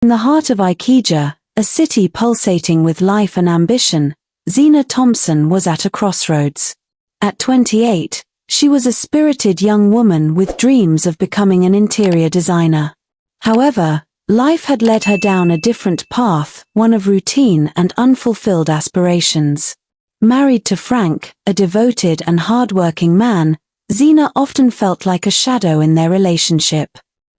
In the heart of Ikeja, a city pulsating with life and ambition, Zena Thompson was at a crossroads. At 28, she was a spirited young woman with dreams of becoming an interior designer. However, life had led her down a different path, one of routine and unfulfilled aspirations. Married to Frank, a devoted and hard-working man, Zena often felt like a shadow in their relationship.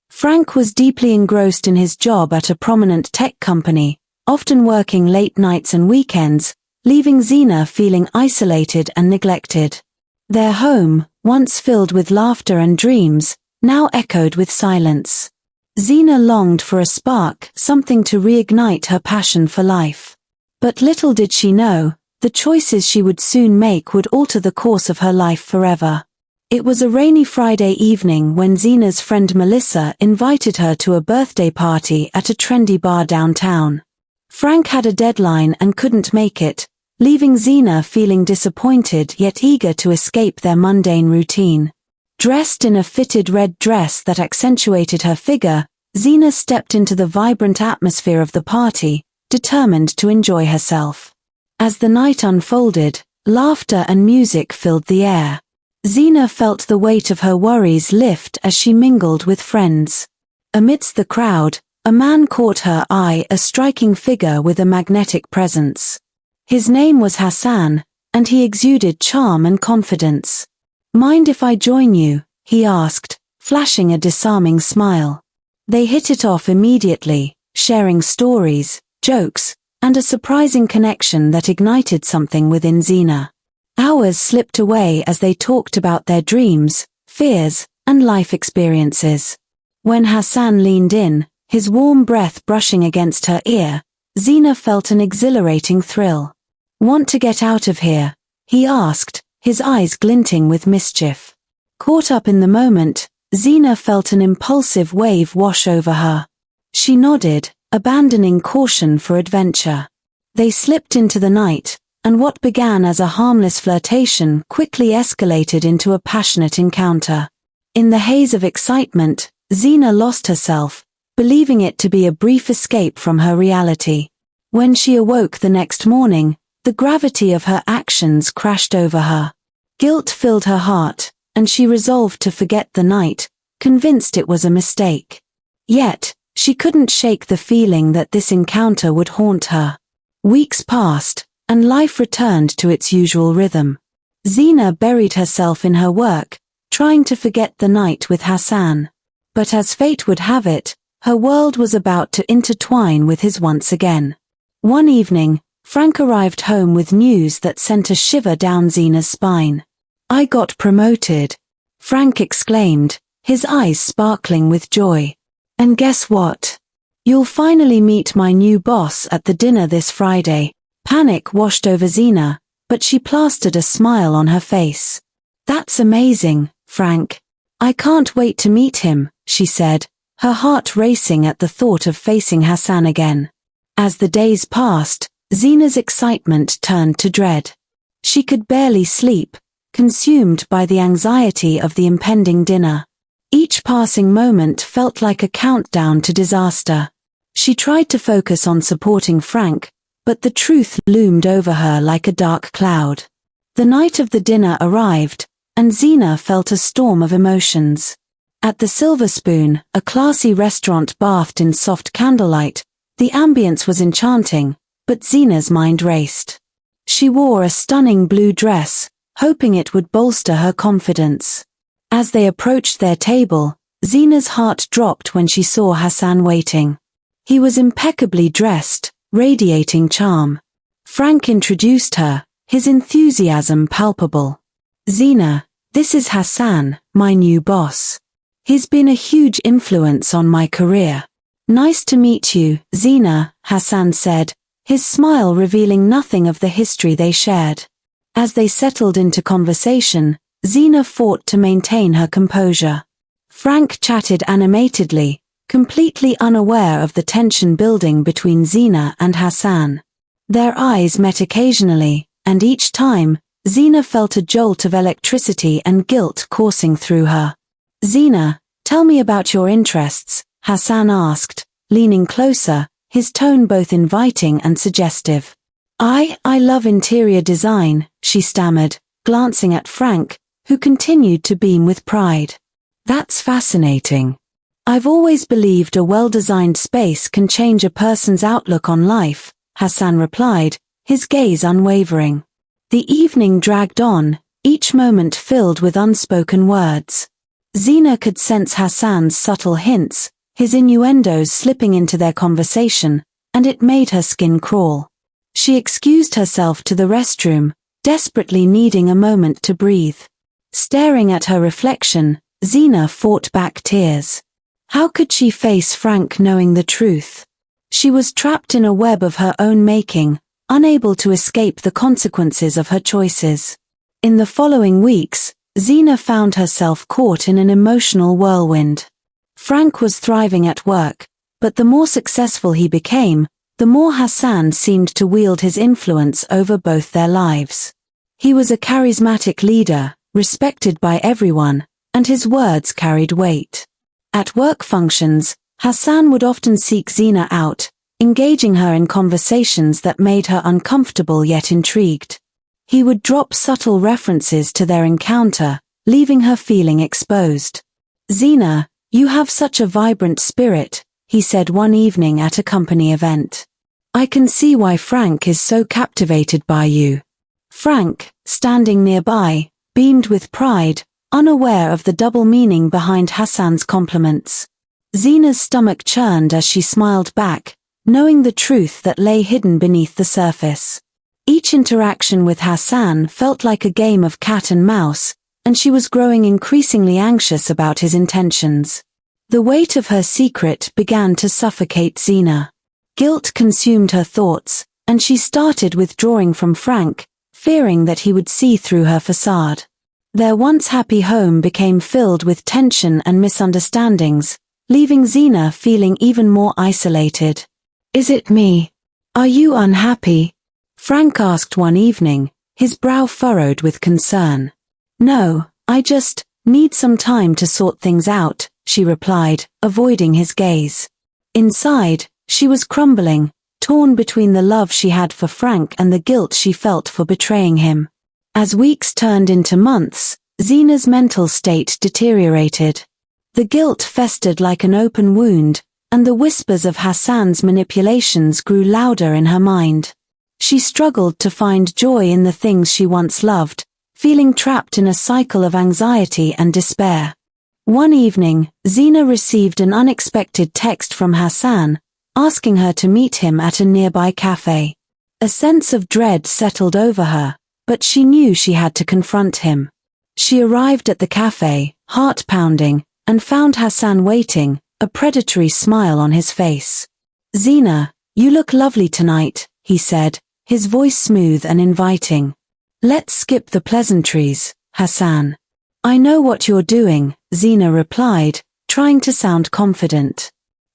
Frank was deeply engrossed in his job at a prominent tech company, often working late nights and weekends, leaving Zena feeling isolated and neglected. Their home, once filled with laughter and dreams, now echoed with silence. Zena longed for a spark, something to reignite her passion for life. But little did she know, the choices she would soon make would alter the course of her life forever. It was a rainy Friday evening when Zena's friend Melissa invited her to a birthday party at a trendy bar downtown. Frank had a deadline and couldn't make it, leaving Zena feeling disappointed yet eager to escape their mundane routine. Dressed in a fitted red dress that accentuated her figure, Zena stepped into the vibrant atmosphere of the party, determined to enjoy herself. As the night unfolded, laughter and music filled the air. Zena felt the weight of her worries lift as she mingled with friends. Amidst the crowd, a man caught her eye, a striking figure with a magnetic presence. His name was Hassan, and he exuded charm and confidence. "Mind if I join you?" he asked, flashing a disarming smile. They hit it off immediately, sharing stories, jokes, and a surprising connection that ignited something within Zena. Hours slipped away as they talked about their dreams, fears, and life experiences. When Hassan leaned in, his warm breath brushing against her ear, Zena felt an exhilarating thrill. "Want to get out of here?" he asked, his eyes glinting with mischief. Caught up in the moment, Zena felt an impulsive wave wash over her. She nodded, abandoning caution for adventure. They slipped into the night, and what began as a harmless flirtation quickly escalated into a passionate encounter. In the haze of excitement, Zena lost herself, believing it to be a brief escape from her reality. When she awoke the next morning, the gravity of her actions crashed over her. Guilt filled her heart, and she resolved to forget the night, convinced it was a mistake. Yet, she couldn't shake the feeling that this encounter would haunt her. Weeks passed, and life returned to its usual rhythm. Zena buried herself in her work, trying to forget the night with Hassan. But as fate would have it, her world was about to intertwine with his once again. One evening, Frank arrived home with news that sent a shiver down Zena's spine. "I got promoted," Frank exclaimed, his eyes sparkling with joy. "And guess what? You'll finally meet my new boss at the dinner this Friday." Panic washed over Zena, but she plastered a smile on her face. "That's amazing, Frank. I can't wait to meet him," she said, her heart racing at the thought of facing Hassan again. As the days passed, Zena's excitement turned to dread. She could barely sleep, consumed by the anxiety of the impending dinner. Each passing moment felt like a countdown to disaster. She tried to focus on supporting Frank, but the truth loomed over her like a dark cloud. The night of the dinner arrived, and Zena felt a storm of emotions. At the Silver Spoon, a classy restaurant bathed in soft candlelight, the ambience was enchanting, but Zena's mind raced. She wore a stunning blue dress, hoping it would bolster her confidence. As they approached their table, Zena's heart dropped when she saw Hassan waiting. He was impeccably dressed, radiating charm. Frank introduced her, his enthusiasm palpable. "Zena, this is Hassan, my new boss. He's been a huge influence on my career." "Nice to meet you, Zena," Hassan said, his smile revealing nothing of the history they shared. As they settled into conversation, Zena fought to maintain her composure. Frank chatted animatedly, completely unaware of the tension building between Zena and Hassan. Their eyes met occasionally, and each time, Zena felt a jolt of electricity and guilt coursing through her. "Zena, tell me about your interests," Hassan asked, leaning closer, his tone both inviting and suggestive. I love interior design, she stammered, glancing at Frank, who continued to beam with pride. That's fascinating. I've always believed a well-designed space can change a person's outlook on life, Hassan replied, his gaze unwavering. The evening dragged on, each moment filled with unspoken words. Zena could sense Hassan's subtle hints, his innuendos slipping into their conversation, and it made her skin crawl. She excused herself to the restroom, desperately needing a moment to breathe. Staring at her reflection, Zena fought back tears. How could she face Frank knowing the truth? She was trapped in a web of her own making, unable to escape the consequences of her choices. In the following weeks, Zena found herself caught in an emotional whirlwind. Frank was thriving at work, but the more successful he became, the more Hassan seemed to wield his influence over both their lives. He was a charismatic leader, respected by everyone, and his words carried weight. At work functions, Hassan would often seek Zena out, engaging her in conversations that made her uncomfortable yet intrigued. He would drop subtle references to their encounter, leaving her feeling exposed. Zena, you have such a vibrant spirit, he said one evening at a company event. I can see why Frank is so captivated by you. Frank, standing nearby, beamed with pride, unaware of the double meaning behind Hassan's compliments. Zena's stomach churned as she smiled back, knowing the truth that lay hidden beneath the surface. Each interaction with Hassan felt like a game of cat and mouse, and she was growing increasingly anxious about his intentions. The weight of her secret began to suffocate Zena. Guilt consumed her thoughts, and she started withdrawing from Frank, fearing that he would see through her facade. Their once happy home became filled with tension and misunderstandings, leaving Zena feeling even more isolated. Is it me? Are you unhappy? Frank asked one evening, his brow furrowed with concern. No, I just need some time to sort things out, she replied, avoiding his gaze. Inside, she was crumbling, torn between the love she had for Frank and the guilt she felt for betraying him. As weeks turned into months, Zena's mental state deteriorated. The guilt festered like an open wound, and the whispers of Hassan's manipulations grew louder in her mind. She struggled to find joy in the things she once loved, feeling trapped in a cycle of anxiety and despair. One evening, Zena received an unexpected text from Hassan, asking her to meet him at a nearby cafe. A sense of dread settled over her, but she knew she had to confront him. She arrived at the cafe, heart pounding, and found Hassan waiting, a predatory smile on his face. Zena, you look lovely tonight, he said, his voice smooth and inviting. Let's skip the pleasantries, Hassan. I know what you're doing, Zena replied, trying to sound confident.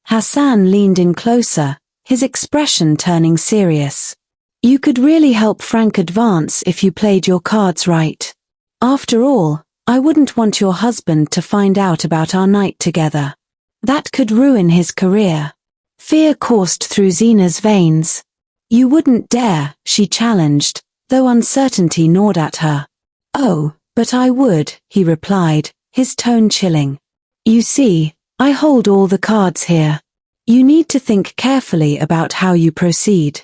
Hassan leaned in closer, his expression turning serious. You could really help Frank advance if you played your cards right. After all, I wouldn't want your husband to find out about our night together. That could ruin his career. Fear coursed through Zena's veins. You wouldn't dare, she challenged, though uncertainty gnawed at her. Oh, but I would, he replied, his tone chilling. You see, I hold all the cards here. You need to think carefully about how you proceed.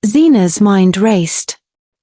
Zena's mind raced.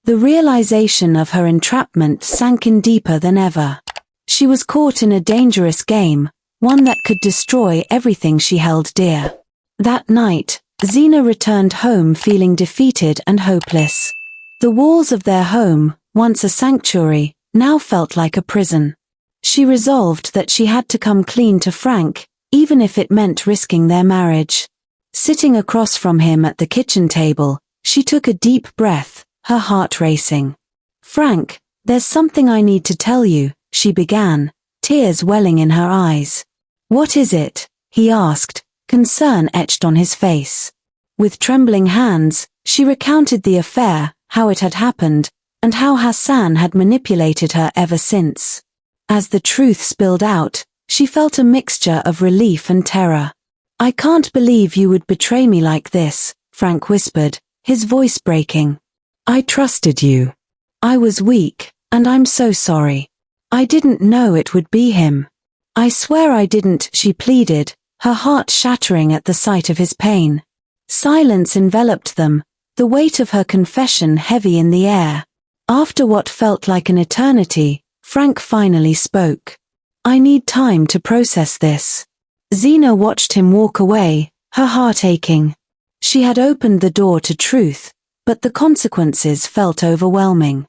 The realization of her entrapment sank in deeper than ever. She was caught in a dangerous game, one that could destroy everything she held dear. That night, Zena returned home feeling defeated and hopeless. The walls of their home, once a sanctuary, now felt like a prison. She resolved that she had to come clean to Frank, even if it meant risking their marriage. Sitting across from him at the kitchen table, she took a deep breath, her heart racing. Frank, there's something I need to tell you, she began, tears welling in her eyes. What is it? He asked, concern etched on his face. With trembling hands, she recounted the affair, how it had happened, and how Hassan had manipulated her ever since. As the truth spilled out, she felt a mixture of relief and terror. I can't believe you would betray me like this, Frank whispered, his voice breaking. I trusted you. I was weak, and I'm so sorry. I didn't know it would be him. I swear I didn't, she pleaded, her heart shattering at the sight of his pain. Silence enveloped them, the weight of her confession heavy in the air. After what felt like an eternity, Frank finally spoke. I need time to process this. Zena watched him walk away, her heart aching. She had opened the door to truth, but the consequences felt overwhelming.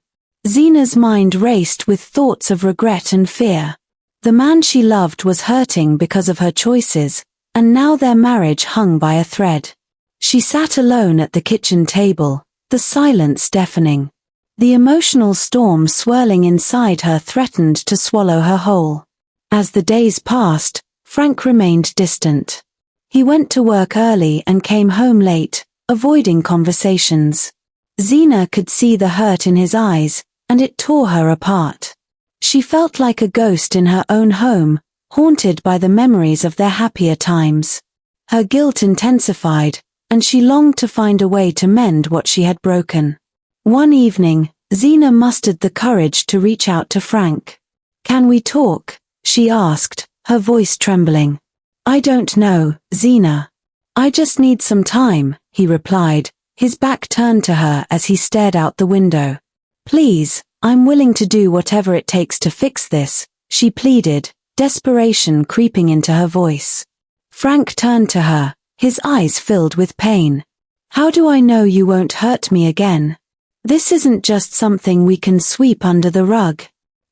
Zena's mind raced with thoughts of regret and fear. The man she loved was hurting because of her choices, and now their marriage hung by a thread. She sat alone at the kitchen table, the silence deafening. The emotional storm swirling inside her threatened to swallow her whole. As the days passed, Frank remained distant. He went to work early and came home late, avoiding conversations. Zena could see the hurt in his eyes, and it tore her apart. She felt like a ghost in her own home, haunted by the memories of their happier times. Her guilt intensified, and she longed to find a way to mend what she had broken. One evening, Zena mustered the courage to reach out to Frank. Can we talk? She asked, her voice trembling. I don't know, Zena. I just need some time, he replied, his back turned to her as he stared out the window. Please, I'm willing to do whatever it takes to fix this, she pleaded, desperation creeping into her voice. Frank turned to her, his eyes filled with pain. How do I know you won't hurt me again? This isn't just something we can sweep under the rug.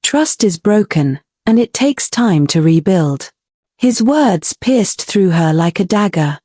Trust is broken, and it takes time to rebuild. His words pierced through her like a dagger.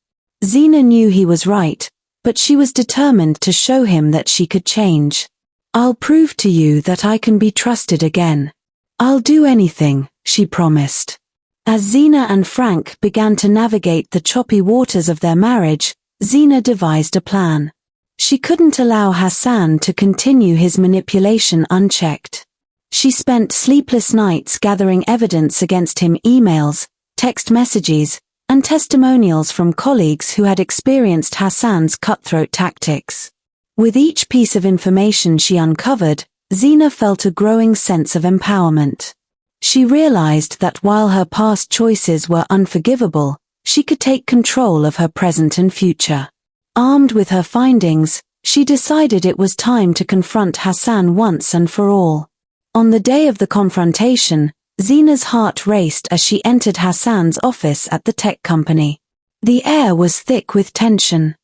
Zena knew he was right, but she was determined to show him that she could change. I'll prove to you that I can be trusted again. I'll do anything, she promised. As Zena and Frank began to navigate the choppy waters of their marriage, Zena devised a plan. She couldn't allow Hassan to continue his manipulation unchecked. She spent sleepless nights gathering evidence against him, emails, text messages, and testimonials from colleagues who had experienced Hassan's cutthroat tactics. With each piece of information she uncovered, Zena felt a growing sense of empowerment. She realized that while her past choices were unforgivable, she could take control of her present and future. Armed with her findings, she decided it was time to confront Hassan once and for all. On the day of the confrontation, Zena's heart raced as she entered Hassan's office at the tech company. The air was thick with tension.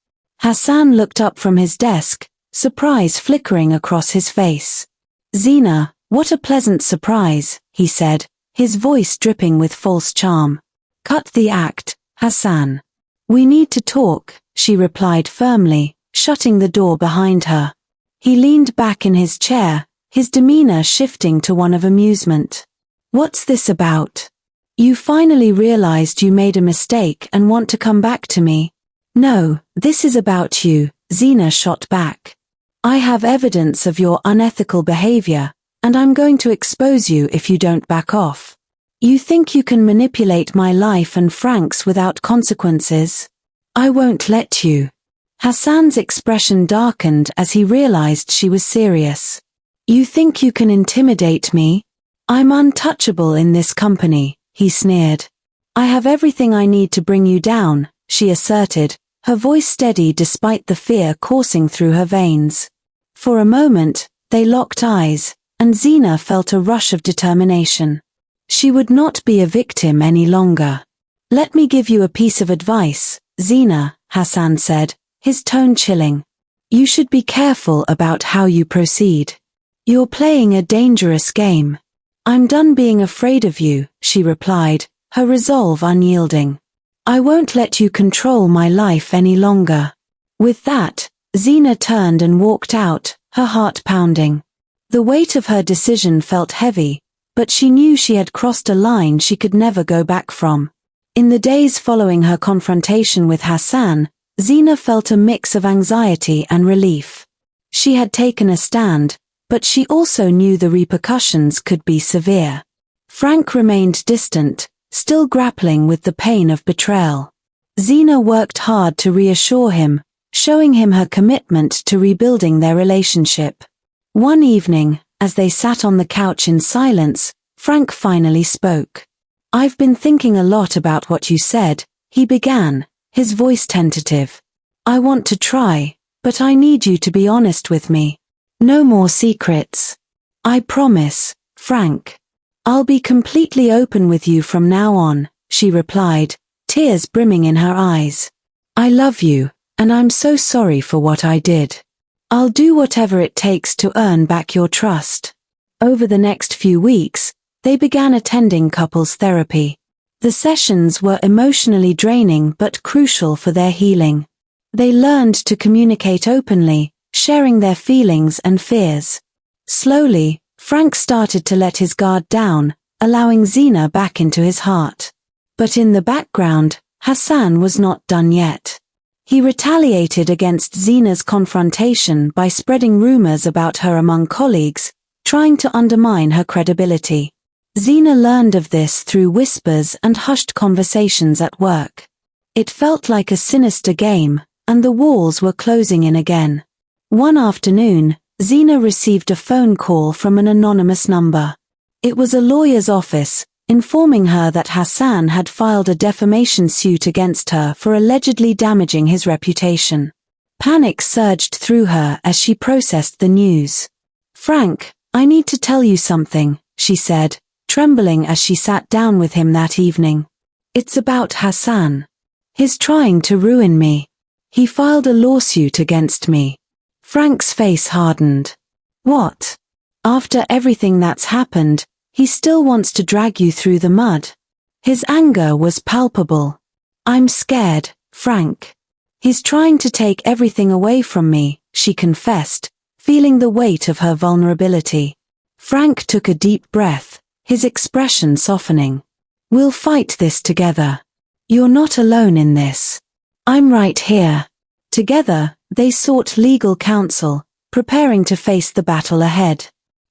Hassan looked up from his desk, surprise flickering across his face. Zena, what a pleasant surprise, he said, his voice dripping with false charm. Cut the act, Hassan. We need to talk, she replied firmly, shutting the door behind her. He leaned back in his chair, his demeanor shifting to one of amusement. What's this about? You finally realized you made a mistake and want to come back to me? No, this is about you, Zena shot back. I have evidence of your unethical behavior, and I'm going to expose you if you don't back off. You think you can manipulate my life and Frank's without consequences? I won't let you. Hassan's expression darkened as he realized she was serious. You think you can intimidate me? I'm untouchable in this company, he sneered. I have everything I need to bring you down, she asserted, her voice steady despite the fear coursing through her veins. For a moment, they locked eyes, and Zena felt a rush of determination. She would not be a victim any longer. Let me give you a piece of advice, Zena, Hassan said, his tone chilling. You should be careful about how you proceed. You're playing a dangerous game. I'm done being afraid of you, she replied, her resolve unyielding. I won't let you control my life any longer. With that, Zena turned and walked out, her heart pounding. The weight of her decision felt heavy, but she knew she had crossed a line she could never go back from. In the days following her confrontation with Hassan, Zena felt a mix of anxiety and relief. She had taken a stand, but she also knew the repercussions could be severe. Frank remained distant, still grappling with the pain of betrayal. Zena worked hard to reassure him, showing him her commitment to rebuilding their relationship. One evening, as they sat on the couch in silence, Frank finally spoke. "I've been thinking a lot about what you said," he began, his voice tentative. "I want to try, but I need you to be honest with me. No more secrets. I promise, Frank. I'll be completely open with you from now on," she replied, tears brimming in her eyes. "I love you, and I'm so sorry for what I did. I'll do whatever it takes to earn back your trust." Over the next few weeks, they began attending couples therapy. The sessions were emotionally draining but crucial for their healing. They learned to communicate openly, sharing their feelings and fears. Slowly, Frank started to let his guard down, allowing Zena back into his heart. But in the background, Hassan was not done yet. He retaliated against Zena's confrontation by spreading rumors about her among colleagues, trying to undermine her credibility. Zena learned of this through whispers and hushed conversations at work. It felt like a sinister game, and the walls were closing in again. One afternoon, Zena received a phone call from an anonymous number. It was a lawyer's office, informing her that Hassan had filed a defamation suit against her for allegedly damaging his reputation. Panic surged through her as she processed the news. "Frank, I need to tell you something," she said, trembling as she sat down with him that evening. "It's about Hassan. He's trying to ruin me. He filed a lawsuit against me." Frank's face hardened. "What? After everything that's happened, he still wants to drag you through the mud?" His anger was palpable. "I'm scared, Frank. He's trying to take everything away from me," she confessed, feeling the weight of her vulnerability. Frank took a deep breath, his expression softening. "We'll fight this together. You're not alone in this. I'm right here." Together, they sought legal counsel, preparing to face the battle ahead.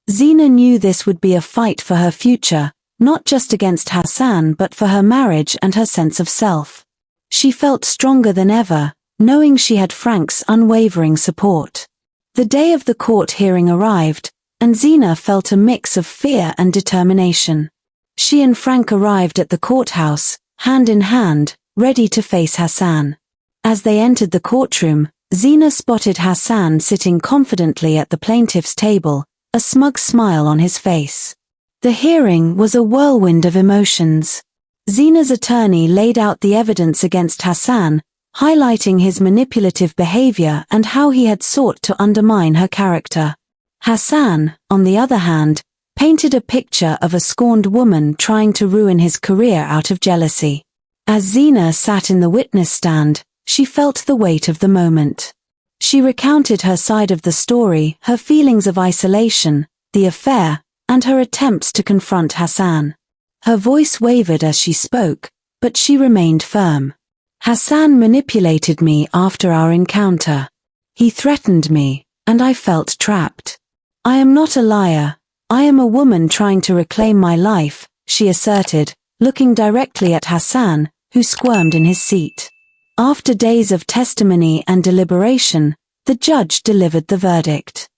Zena knew this would be a fight for her future, not just against Hassan but for her marriage and her sense of self. She felt stronger than ever, knowing she had Frank's unwavering support. The day of the court hearing arrived, and Zena felt a mix of fear and determination. She and Frank arrived at the courthouse, hand in hand, ready to face Hassan. As they entered the courtroom, Zena spotted Hassan sitting confidently at the plaintiff's table, a smug smile on his face. The hearing was a whirlwind of emotions. Zena's attorney laid out the evidence against Hassan, highlighting his manipulative behavior and how he had sought to undermine her character. Hassan, on the other hand, painted a picture of a scorned woman trying to ruin his career out of jealousy. As Zena sat in the witness stand, she felt the weight of the moment. She recounted her side of the story, her feelings of isolation, the affair, and her attempts to confront Hassan. Her voice wavered as she spoke, but she remained firm. "Hassan manipulated me after our encounter. He threatened me, and I felt trapped. I am not a liar. I am a woman trying to reclaim my life," she asserted, looking directly at Hassan, who squirmed in his seat. After days of testimony and deliberation, the judge delivered the verdict.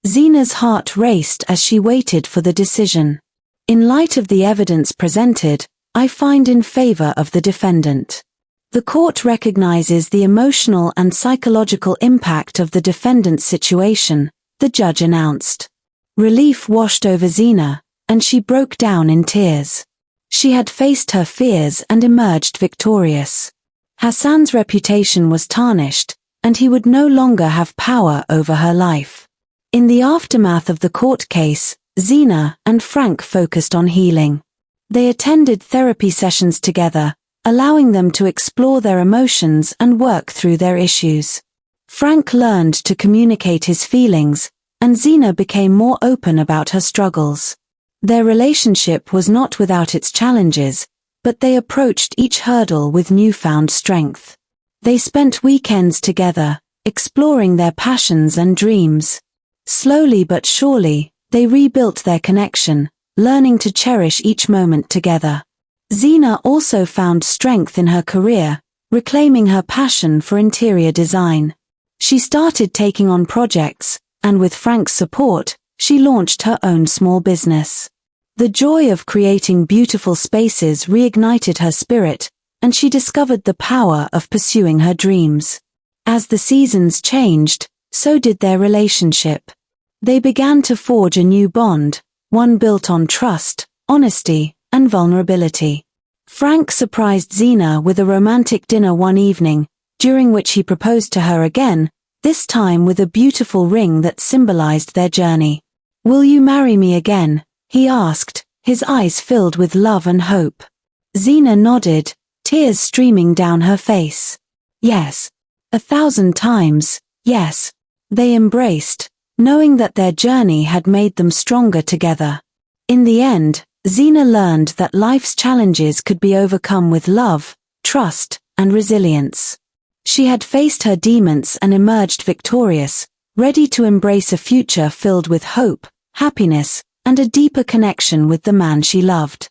Zena's heart raced as she waited for the decision. "In light of the evidence presented, I find in favor of the defendant." The court recognizes the emotional and psychological impact of the defendant's situation, the judge announced. Relief washed over Zena, and she broke down in tears. She had faced her fears and emerged victorious. Hassan's reputation was tarnished, and he would no longer have power over her life. In the aftermath of the court case, Zena and Frank focused on healing. They attended therapy sessions together, allowing them to explore their emotions and work through their issues. Frank learned to communicate his feelings, and Zena became more open about her struggles. Their relationship was not without its challenges, but they approached each hurdle with newfound strength. They spent weekends together, exploring their passions and dreams. Slowly but surely, they rebuilt their connection, learning to cherish each moment together. Zena also found strength in her career, reclaiming her passion for interior design. She started taking on projects, and with Frank's support, she launched her own small business. The joy of creating beautiful spaces reignited her spirit, and she discovered the power of pursuing her dreams. As the seasons changed, so did their relationship. They began to forge a new bond, one built on trust, honesty, and vulnerability. Frank surprised Zena with a romantic dinner one evening, during which he proposed to her again, this time with a beautiful ring that symbolized their journey. "Will you marry me again?" he asked, his eyes filled with love and hope. Zena nodded, tears streaming down her face. Yes. 1,000 times, yes. They embraced, knowing that their journey had made them stronger together. In the end, Zena learned that life's challenges could be overcome with love, trust, and resilience. She had faced her demons and emerged victorious, ready to embrace a future filled with hope, happiness, and a deeper connection with the man she loved.